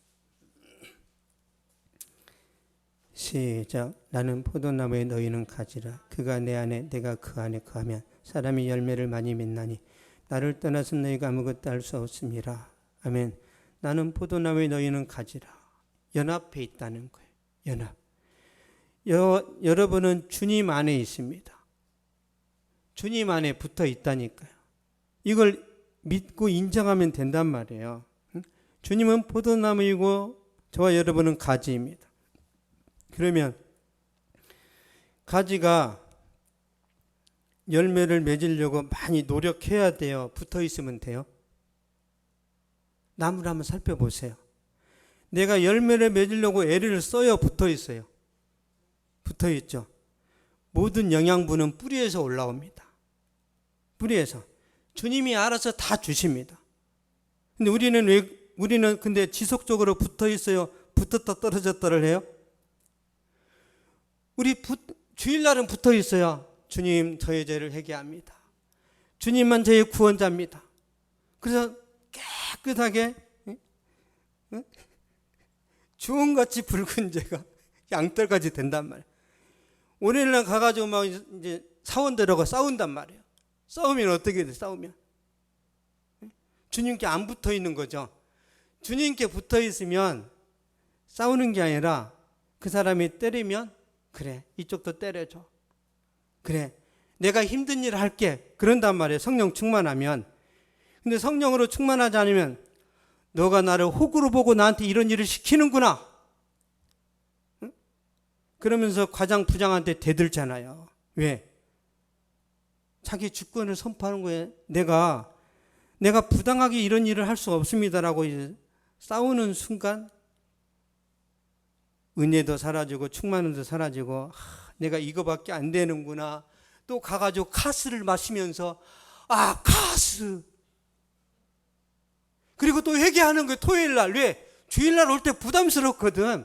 시작. 나는 포도나무에 너희는 가지라. 그가 내 안에 내가 그 안에 거하면 사람이 열매를 많이 맺나니 나를 떠나서 너희가 아무것도 할 수 없음이라. 아멘. 나는 포도나무에 너희는 가지라. 연합해 있다는 거예요. 연합. 여러분은 주님 안에 있습니다. 주님 안에 붙어 있다니까요. 이걸 믿고 인정하면 된단 말이에요. 주님은 포도나무이고 저와 여러분은 가지입니다. 그러면 가지가 열매를 맺으려고 많이 노력해야 돼요? 붙어 있으면 돼요? 나무를 한번 살펴보세요. 내가 열매를 맺으려고 애를 써요? 붙어 있어요? 붙어 있죠. 모든 영양분은 뿌리에서 올라옵니다. 뿌리에서. 주님이 알아서 다 주십니다. 근데 우리는 근데 지속적으로 붙어 있어요? 붙었다 떨어졌다를 해요? 주일날은 붙어 있어야 주님 저의 죄를 회개합니다. 주님만 저의 구원자입니다. 그래서 깨끗하게 주홍같이 붉은 죄가 양털까지 된단 말이에요. 월요일날 가가지고 막 이제 사원들하고 싸운단 말이에요. 싸우면 어떻게 돼? 싸우면 주님께 안 붙어 있는 거죠. 주님께 붙어 있으면 싸우는 게 아니라 그 사람이 때리면 그래 이쪽도 때려줘. 그래 내가 힘든 일을 할게. 그런단 말이에요. 성령 충만하면. 근데 성령으로 충만하지 않으면 너가 나를 호구로 보고 나한테 이런 일을 시키는구나. 응? 그러면서 과장 부장한테 대들잖아요. 왜? 자기 주권을 선포하는 거예요. 내가 부당하게 이런 일을 할 수 없습니다라고 이제 싸우는 순간 은혜도 사라지고 충만함도 사라지고 내가 이거밖에 안 되는구나. 또 가가지고 카스를 마시면서 카스. 그리고 또 회개하는 거예요. 토요일날. 왜? 주일날 올 때 부담스럽거든.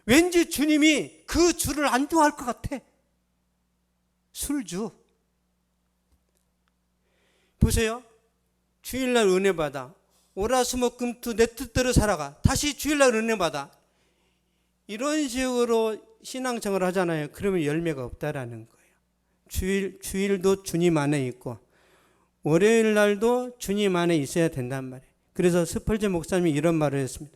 왠지 주님이 그 주를 안 좋아할 것 같아. 술주. 보세요. 주일날 은혜 받아. 오라수목금토 내 뜻대로 살아가. 다시 주일날 은혜 받아. 이런 식으로 신앙생활을 하잖아요. 그러면 열매가 없다라는 거예요. 주일도 주님 안에 있고 월요일 날도 주님 안에 있어야 된단 말이에요. 그래서 스펄전 목사님이 이런 말을 했습니다.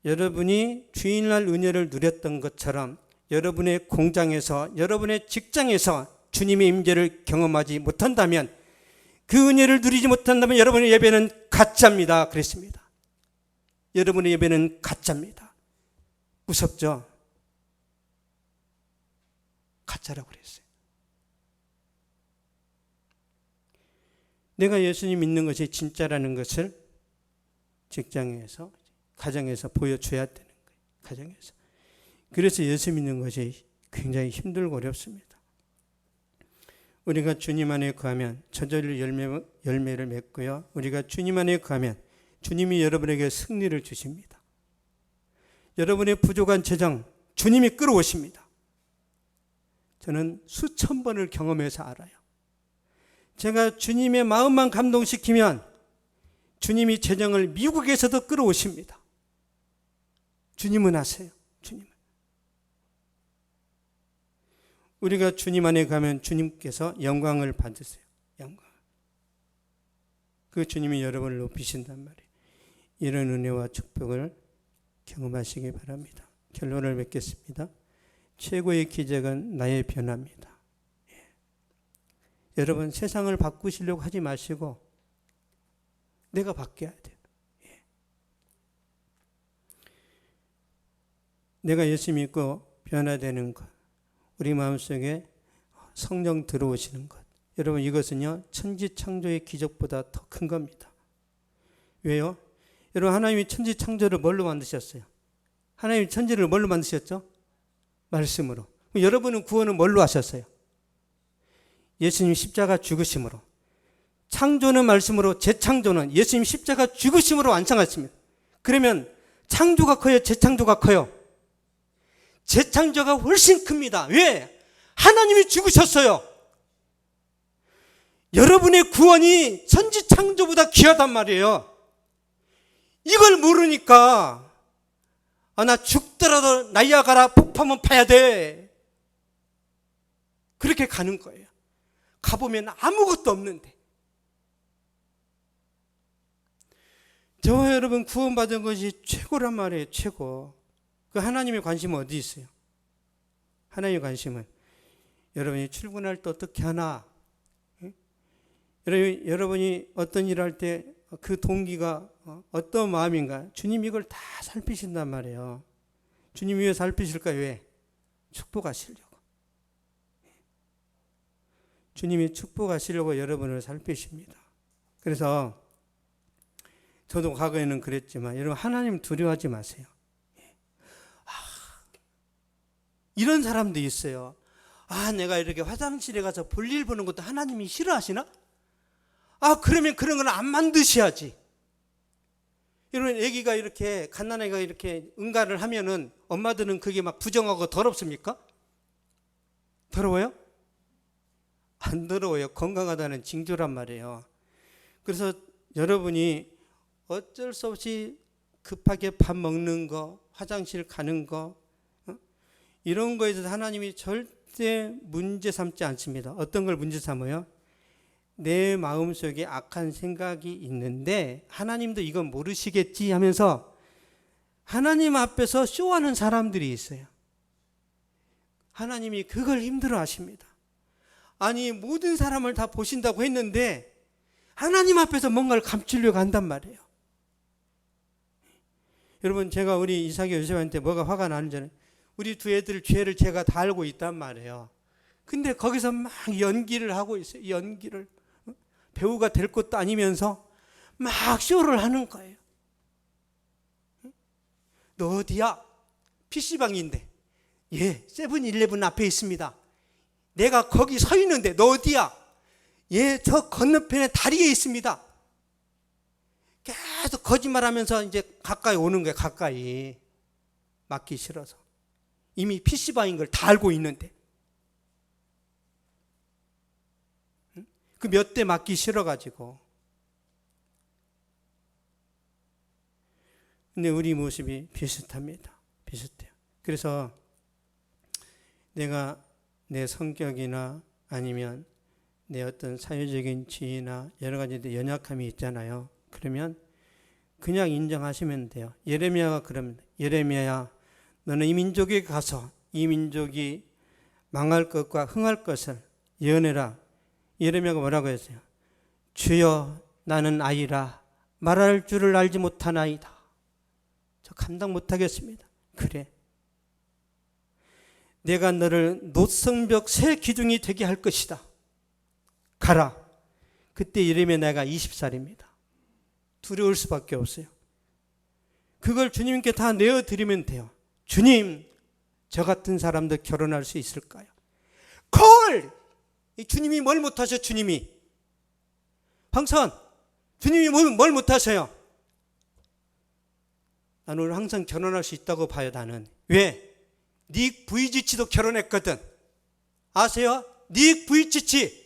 여러분이 주일날 은혜를 누렸던 것처럼 여러분의 공장에서 여러분의 직장에서 주님의 임재를 경험하지 못한다면 그 은혜를 누리지 못한다면 여러분의 예배는 가짜입니다. 그랬습니다. 여러분의 예배는 가짜입니다. 무섭죠? 가짜라고 그랬어요. 내가 예수님 믿는 것이 진짜라는 것을 직장에서, 가정에서 보여줘야 되는 거예요. 가정에서. 그래서 예수 믿는 것이 굉장히 힘들고 어렵습니다. 우리가 주님 안에 거하면 저절로 열매를 맺고요. 우리가 주님 안에 거하면 주님이 여러분에게 승리를 주십니다. 여러분의 부족한 재정 주님이 끌어오십니다. 저는 수천 번을 경험해서 알아요. 제가 주님의 마음만 감동시키면 주님이 재정을 미국에서도 끌어오십니다. 주님은 아세요. 주님은. 우리가 주님 안에 가면 주님께서 영광을 받으세요. 영광. 그 주님이 여러분을 높이신단 말이에요. 이런 은혜와 축복을 경험하시기 바랍니다. 결론을 맺겠습니다. 최고의 기적은 나의 변화입니다. 예. 여러분 세상을 바꾸시려고 하지 마시고 내가 바뀌어야 돼요. 예. 내가 예수 믿고 변화되는 것, 우리 마음속에 성령 들어오시는 것, 여러분 이것은요 천지창조의 기적보다 더 큰 겁니다. 왜요? 여러분 하나님이 천지창조를 뭘로 만드셨어요? 하나님이 천지를 뭘로 만드셨죠? 말씀으로. 여러분은 구원은 뭘로 하셨어요? 예수님 십자가 죽으심으로. 창조는 말씀으로, 재창조는 예수님 십자가 죽으심으로 완성하십니다. 그러면 창조가 커요? 재창조가 커요? 재창조가 훨씬 큽니다. 왜? 하나님이 죽으셨어요. 여러분의 구원이 천지창조보다 귀하단 말이에요. 이걸 모르니까 나 죽더라도 나이아가라 폭포만 파야 돼. 그렇게 가는 거예요. 가보면 아무것도 없는데. 저와 여러분 구원받은 것이 최고란 말이에요. 최고. 그 하나님의 관심은 어디 있어요? 하나님의 관심은 여러분이 출근할 때 어떻게 하나, 여러분이 어떤 일을 할 때 그 동기가 어떤 마음인가, 주님 이걸 다 살피신단 말이에요. 주님 왜 살피실까요? 왜? 축복하시려고. 주님이 축복하시려고 여러분을 살피십니다. 그래서 저도 과거에는 그랬지만 여러분 하나님 두려워하지 마세요. 이런 사람도 있어요. 내가 이렇게 화장실에 가서 볼일 보는 것도 하나님이 싫어하시나? 그러면 그런 건 안 만드셔야지. 여러분 애기가 이렇게 갓난아이가 이렇게 응가를 하면은 엄마들은 그게 막 부정하고 더럽습니까? 더러워요? 안 더러워요. 건강하다는 징조란 말이에요. 그래서 여러분이 어쩔 수 없이 급하게 밥 먹는 거, 화장실 가는 거, 이런 거에 대해서 하나님이 절대 문제 삼지 않습니다. 어떤 걸 문제 삼아요? 내 마음속에 악한 생각이 있는데 하나님도 이건 모르시겠지 하면서 하나님 앞에서 쇼하는 사람들이 있어요. 하나님이 그걸 힘들어 하십니다. 아니 모든 사람을 다 보신다고 했는데 하나님 앞에서 뭔가를 감추려고 한단 말이에요. 여러분 제가 우리 이삭이 요셉한테 뭐가 화가 나는지 아는, 우리 두 애들 죄를 제가 다 알고 있단 말이에요. 근데 거기서 막 연기를 하고 있어요. 연기를. 배우가 될 것도 아니면서 막 쇼를 하는 거예요. 너 어디야? PC방인데. 예, 세븐일레븐 앞에 있습니다. 내가 거기 서 있는데 너 어디야? 예, 저 건너편에 다리에 있습니다. 계속 거짓말하면서 이제 가까이 오는 거예요. 가까이. 맞기 싫어서. 이미 PC방인 걸 다 알고 있는데. 그 몇 대 맞기 싫어가지고. 근데 우리 모습이 비슷합니다. 비슷해요. 그래서 내가 내 성격이나 아니면 내 어떤 사회적인 지위나 여러 가지 연약함이 있잖아요. 그러면 그냥 인정하시면 돼요. 예레미야가 그럽니다. 예레미야야, 너는 이 민족에 가서 이 민족이 망할 것과 흥할 것을 예언해라. 예레미야가 뭐라고 했어요? 주여 나는 아이라 말할 줄을 알지 못한 아이다. 저 감당 못하겠습니다. 그래. 내가 너를 노성벽 새 기둥이 되게 할 것이다. 가라. 그때 예레미야 나이가 20살입니다. 두려울 수밖에 없어요. 그걸 주님께 다 내어드리면 돼요. 주님, 저 같은 사람도 결혼할 수 있을까요? 콜! 주님이 뭘 못하셔? 주님이 황선, 주님이 뭘 못하셔요? 나는 오늘 항상 결혼할 수 있다고 봐요. 나는. 왜? 닉 부이치치도 결혼했거든. 아세요? 닉 부이치치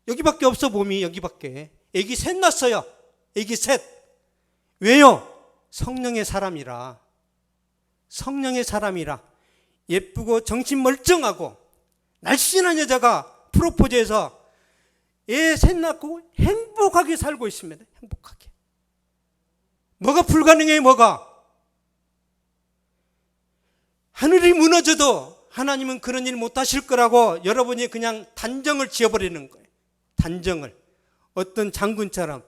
여기밖에 없어. 몸이 여기밖에. 애기 셋 낳았어요. 애기 셋. 왜요? 성령의 사람이라. 성령의 사람이라. 예쁘고 정신 멀쩡하고 날씬한 여자가 프로포즈해서 애 셋 낳고 행복하게 살고 있습니다. 행복하게. 뭐가 불가능해요? 뭐가? 하늘이 무너져도 하나님은 그런 일 못하실 거라고 여러분이 그냥 단정을 지어버리는 거예요. 단정을. 어떤 장군처럼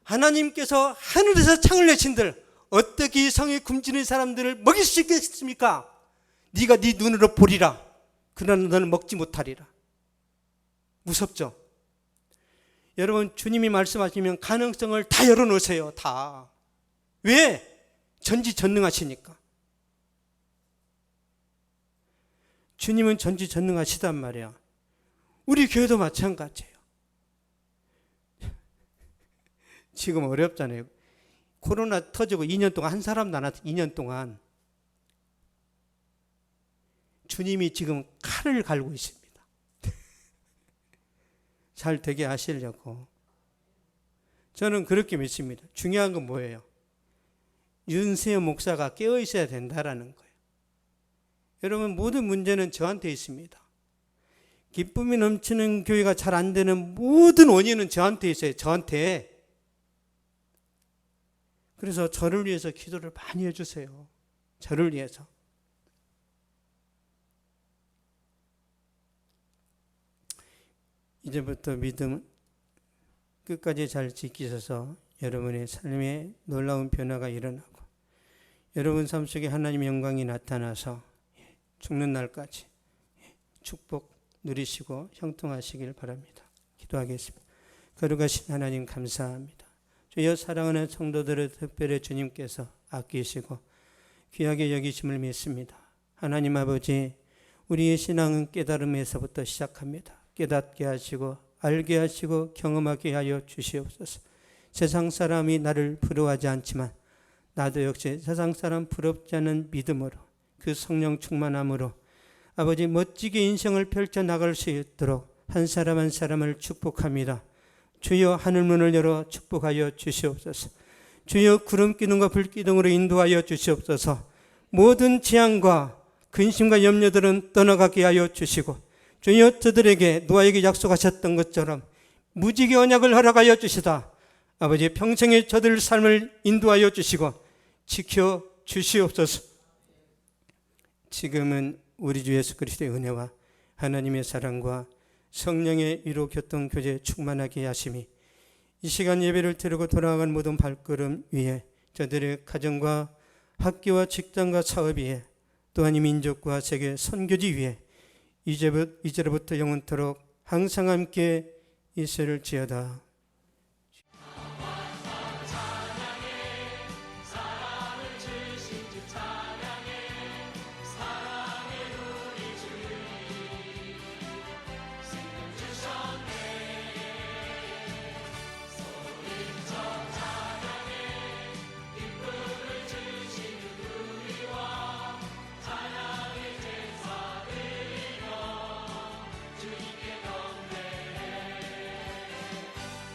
하나님께서 하늘에서 창을 내신들 어떻게 이 성에 굶주린 사람들을 먹일 수 있겠습니까? 네가 네 눈으로 보리라. 그러나 너는 먹지 못하리라. 무섭죠? 여러분, 주님이 말씀하시면 가능성을 다 열어놓으세요. 다. 왜? 전지전능하시니까. 주님은 전지전능하시단 말이야. 우리 교회도 마찬가지예요. 지금 어렵잖아요. 코로나 터지고 2년 동안 한 사람도 안 왔어. 2년 동안. 주님이 지금 칼을 갈고 있습니다. 잘 되게 하시려고. 저는 그렇게 믿습니다. 중요한 건 뭐예요? 윤세호 목사가 깨어 있어야 된다라는 거예요. 여러분, 모든 문제는 저한테 있습니다. 기쁨이 넘치는 교회가 잘 안 되는 모든 원인은 저한테 있어요. 저한테. 그래서 저를 위해서 기도를 많이 해주세요. 저를 위해서. 이제부터 믿음 끝까지 잘 지키셔서 여러분의 삶에 놀라운 변화가 일어나고 여러분 삶 속에 하나님의 영광이 나타나서 죽는 날까지 축복 누리시고 형통하시길 바랍니다. 기도하겠습니다. 거룩하신 하나님 감사합니다. 주여, 사랑하는 성도들을 특별히 주님께서 아끼시고 귀하게 여기심을 믿습니다. 하나님 아버지, 우리의 신앙은 깨달음에서부터 시작합니다. 깨닫게 하시고 알게 하시고 경험하게 하여 주시옵소서. 세상 사람이 나를 부러워하지 않지만 나도 역시 세상 사람 부럽지 않은 믿음으로 그 성령 충만함으로 아버지 멋지게 인생을 펼쳐나갈 수 있도록 한 사람 한 사람을 축복합니다. 주여, 하늘문을 열어 축복하여 주시옵소서. 주여, 구름기둥과 불기둥으로 인도하여 주시옵소서. 모든 재앙과 근심과 염려들은 떠나가게 하여 주시고 주여, 저들에게 노아에게 약속하셨던 것처럼 무지개 언약을 허락하여 주시다 아버지 평생의 저들 삶을 인도하여 주시고 지켜 주시옵소서. 지금은 우리 주 예수 그리스도의 은혜와 하나님의 사랑과 성령의 위로 교통 교제 충만하게 하심이 이 시간 예배를 드리고 돌아가는 모든 발걸음 위에 저들의 가정과 학교와 직장과 사업 위에 또한 이 민족과 세계 선교지 위에 이제로부터 영원토록 항상 함께 있을지어다.